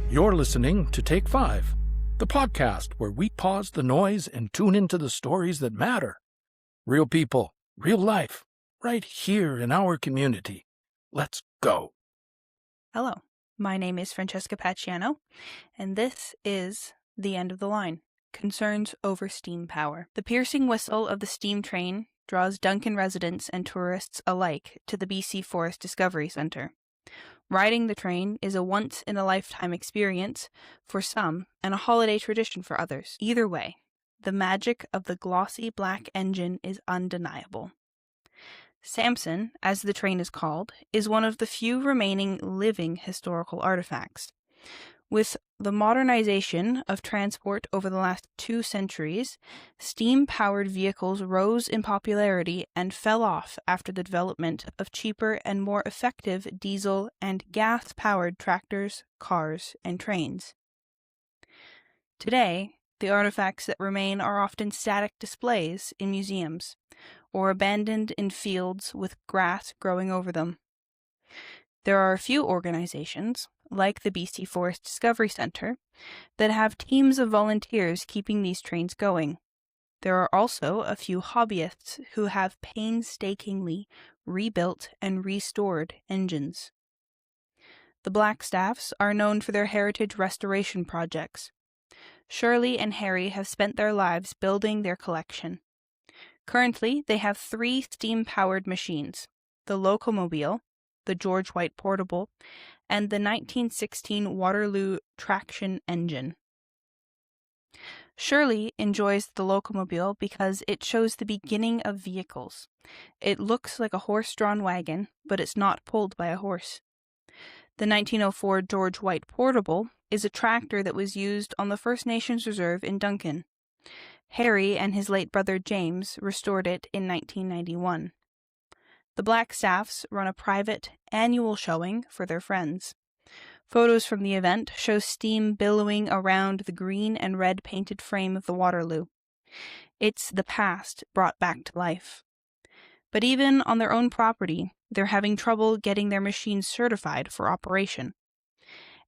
You're listening to Take 5, the podcast where we pause the noise and tune into the stories that matter. Real people, real life, right here in our community. Let's go. Hello, my name is Francesca Pacchiano, and this is The End of the Line, Concerns over Steam Power. The piercing whistle of the steam train draws Duncan residents and tourists alike to the BC Forest Discovery Centre. Riding the train is a once-in-a-lifetime experience for some and a holiday tradition for others. Either way, the magic of the glossy black engine is undeniable. Samson, as the train is called, is one of the few remaining living historical artifacts. With the modernization of transport over the last 2 centuries, steam-powered vehicles rose in popularity and fell off after the development of cheaper and more effective diesel and gas-powered tractors, cars, and trains. Today, the artifacts that remain are often static displays in museums, or abandoned in fields with grass growing over them. There are a few organizations, like the BC Forest Discovery Centre, that have teams of volunteers keeping these trains going. There are also a few hobbyists who have painstakingly rebuilt and restored engines. The Blackstaffs are known for their heritage restoration projects. Shirley and Harry have spent their lives building their collection. Currently, they have 3 steam-powered machines: the Locomobile, the George White Portable, and the 1916 Waterloo traction engine. Shirley enjoys the Locomobile because it shows the beginning of vehicles. It looks like a horse-drawn wagon, but it's not pulled by a horse. The 1904 George White Portable is a tractor that was used on the First Nations Reserve in Duncan. Harry and his late brother James restored it in 1991. The Blackstaffs run a private, annual showing for their friends. Photos from the event show steam billowing around the green and red painted frame of the Waterloo. It's the past brought back to life. But even on their own property, they're having trouble getting their machines certified for operation.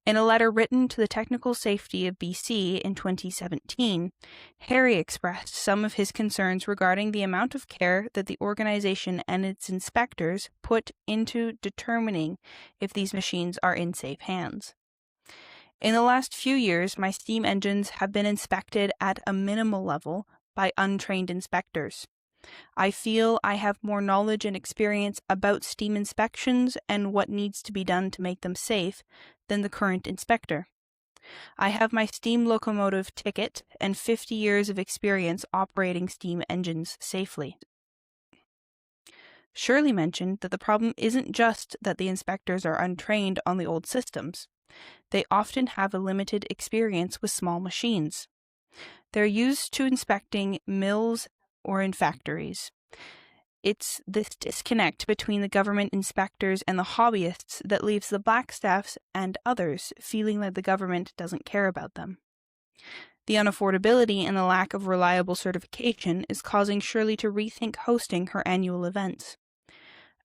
In a letter written to the Technical Safety of BC in 2017, Harry expressed some of his concerns regarding the amount of care that the organization and its inspectors put into determining if these machines are in safe hands. In the last few years, my steam engines have been inspected at a minimal level by untrained inspectors. I feel I have more knowledge and experience about steam inspections and what needs to be done to make them safe than the current inspector. I have my steam locomotive ticket and 50 years of experience operating steam engines safely. Shirley mentioned that the problem isn't just that the inspectors are untrained on the old systems. They often have a limited experience with small machines. They're used to inspecting mills or in factories. It's this disconnect between the government inspectors and the hobbyists that leaves the Blackstaffs and others feeling like the government doesn't care about them. The unaffordability and the lack of reliable certification is causing Shirley to rethink hosting her annual events.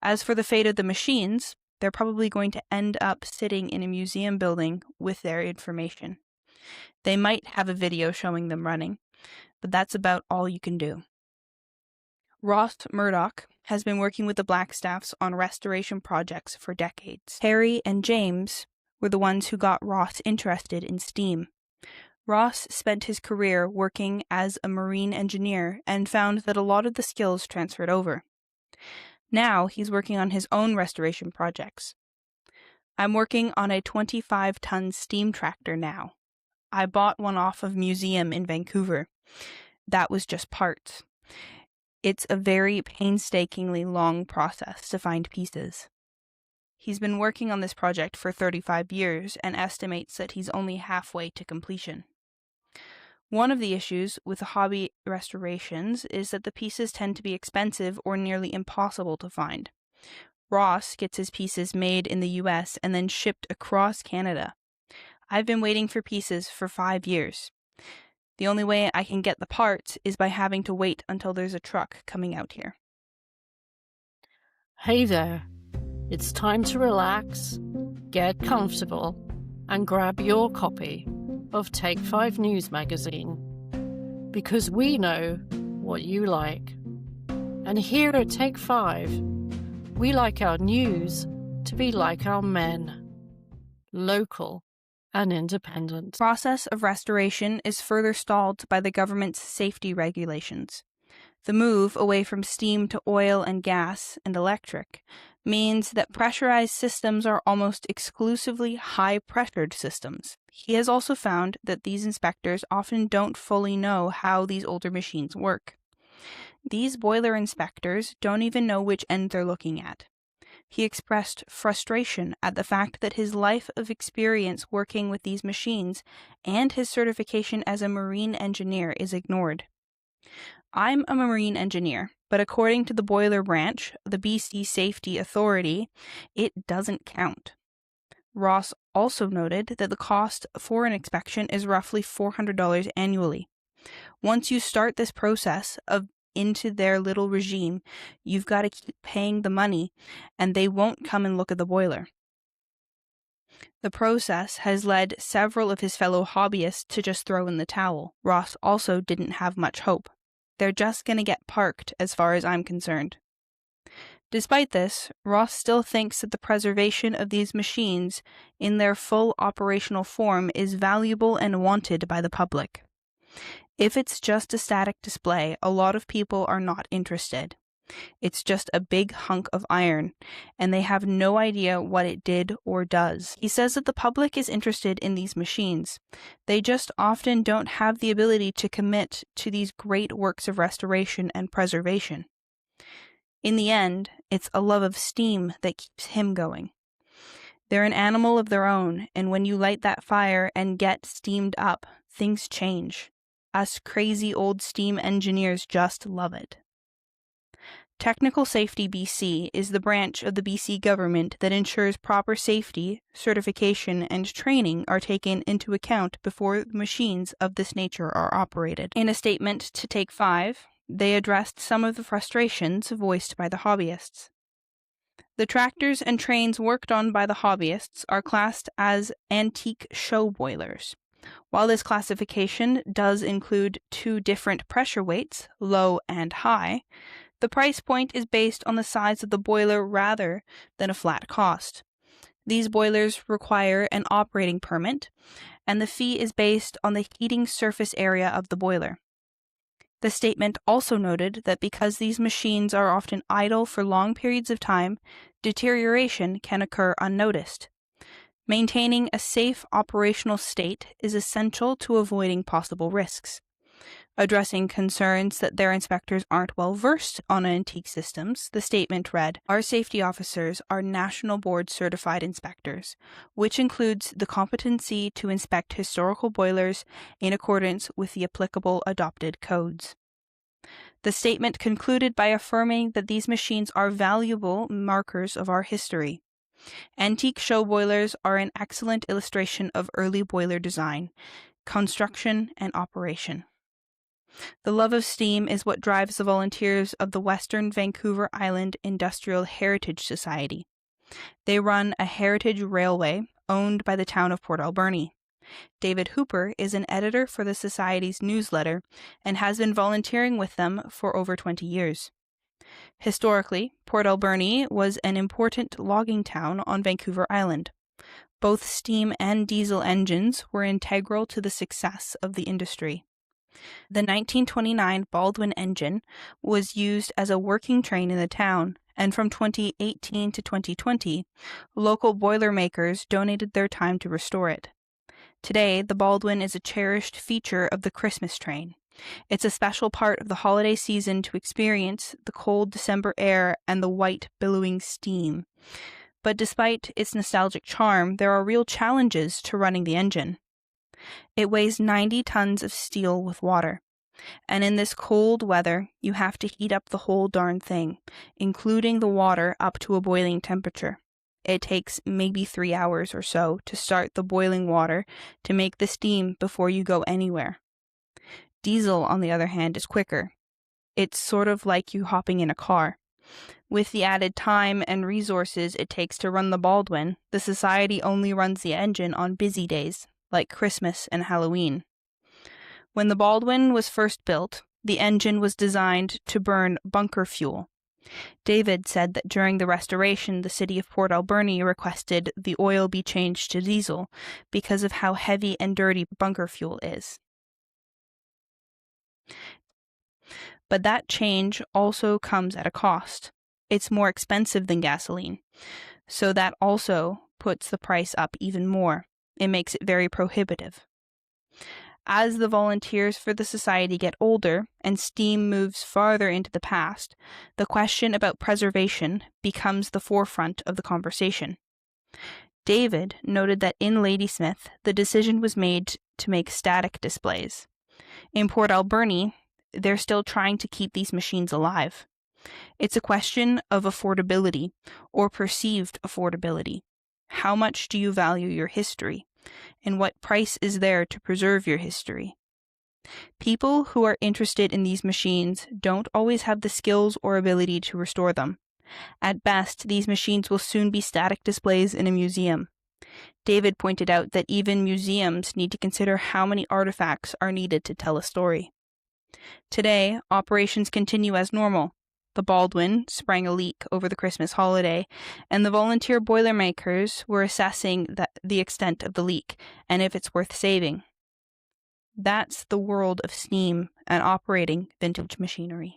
As for the fate of the machines, they're probably going to end up sitting in a museum building with their information. They might have a video showing them running, but that's about all you can do. Murdoch has been working with the Blackstaffs on restoration projects for decades. Harry and James were the ones who got Ross interested in steam. Ross spent his career working as a marine engineer and found that a lot of the skills transferred over. Now he's working on his own restoration projects. I'm working on a 25-ton steam tractor now. I bought one off of a museum in Vancouver. That was just parts. It's a very painstakingly long process to find pieces. He's been working on this project for 35 years and estimates that he's only halfway to completion. One of the issues with hobby restorations is that the pieces tend to be expensive or nearly impossible to find. Ross gets his pieces made in the US and then shipped across Canada. I've been waiting for pieces for 5 years. The only way I can get the parts is by having to wait until there's a truck coming out here. Hey there. It's time to relax, get comfortable, and grab your copy of Take 5 News magazine, because we know what you like. And here at Take 5, we like our news to be like our men, local and independent. The process of restoration is further stalled by the government's safety regulations. The move away from steam to oil and gas and electric means that pressurized systems are almost exclusively high-pressured systems. He has also found that these inspectors often don't fully know how these older machines work. These boiler inspectors don't even know which end they're looking at. He expressed frustration at the fact that his life of experience working with these machines and his certification as a marine engineer is ignored. I'm a marine engineer, but according to the boiler branch, the BC Safety Authority, it doesn't count. Ross also noted that the cost for an inspection is roughly $400 annually. Once you start this process of into their little regime, you've got to keep paying the money, and they won't come and look at the boiler. The process has led several of his fellow hobbyists to just throw in the towel. Ross also didn't have much hope. They're just going to get parked, as far as I'm concerned. Despite this, Ross still thinks that the preservation of these machines in their full operational form is valuable and wanted by the public. If it's just a static display, a lot of people are not interested. It's just a big hunk of iron, and they have no idea what it did or does. He says that the public is interested in these machines. They just often don't have the ability to commit to these great works of restoration and preservation. In the end, it's a love of steam that keeps him going. They're an animal of their own, and when you light that fire and get steamed up, things change. Us crazy old steam engineers just love it. Technical Safety BC is the branch of the BC government that ensures proper safety, certification, and training are taken into account before machines of this nature are operated. In a statement to Take 5, they addressed some of the frustrations voiced by the hobbyists. The tractors and trains worked on by the hobbyists are classed as antique show boilers. While this classification does include two different pressure weights, low and high, the price point is based on the size of the boiler rather than a flat cost. These boilers require an operating permit, and the fee is based on the heating surface area of the boiler. The statement also noted that because these machines are often idle for long periods of time, deterioration can occur unnoticed. Maintaining a safe operational state is essential to avoiding possible risks. Addressing concerns that their inspectors aren't well versed on antique systems, the statement read, "Our safety officers are National Board Certified Inspectors, which includes the competency to inspect historical boilers in accordance with the applicable adopted codes." The statement concluded by affirming that these machines are valuable markers of our history. Antique show boilers are an excellent illustration of early boiler design, construction, and operation. The love of steam is what drives the volunteers of the Western Vancouver Island Industrial Heritage Society. They run a heritage railway owned by the town of Port Alberni. David Hooper is an editor for the Society's newsletter and has been volunteering with them for over 20 years. Historically, Port Alberni was an important logging town on Vancouver Island. Both steam and diesel engines were integral to the success of the industry. The 1929 Baldwin engine was used as a working train in the town, and from 2018 to 2020, local boilermakers donated their time to restore it. Today, the Baldwin is a cherished feature of the Christmas train. It's a special part of the holiday season to experience the cold December air and the white, billowing steam. But despite its nostalgic charm, there are real challenges to running the engine. It weighs 90 tons of steel with water, and in this cold weather, you have to heat up the whole darn thing, including the water up to a boiling temperature. It takes maybe 3 hours or so to start the boiling water to make the steam before you go anywhere. Diesel, on the other hand, is quicker. It's sort of like you hopping in a car. With the added time and resources it takes to run the Baldwin, the Society only runs the engine on busy days, like Christmas and Halloween. When the Baldwin was first built, the engine was designed to burn bunker fuel. David said that during the restoration, the city of Port Alberni requested the oil be changed to diesel because of how heavy and dirty bunker fuel is. But that change also comes at a cost. It's more expensive than gasoline, so that also puts the price up even more. It makes it very prohibitive. As the volunteers for the society get older and steam moves farther into the past, the question about preservation becomes the forefront of the conversation. David noted that in Ladysmith, the decision was made to make static displays. In Port Alberni, they're still trying to keep these machines alive. It's a question of affordability, or perceived affordability. How much do you value your history? And what price is there to preserve your history? People who are interested in these machines don't always have the skills or ability to restore them. At best, these machines will soon be static displays in a museum. David pointed out that even museums need to consider how many artifacts are needed to tell a story. Today, operations continue as normal. The Baldwin sprang a leak over the Christmas holiday, and the volunteer boilermakers were assessing the extent of the leak and if it's worth saving. That's the world of steam and operating vintage machinery.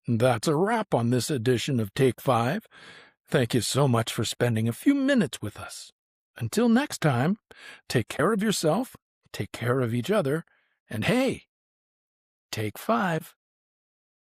That's a wrap on this edition of Take 5. Thank you so much for spending a few minutes with us. Until next time, take care of yourself, take care of each other, and hey, Take 5.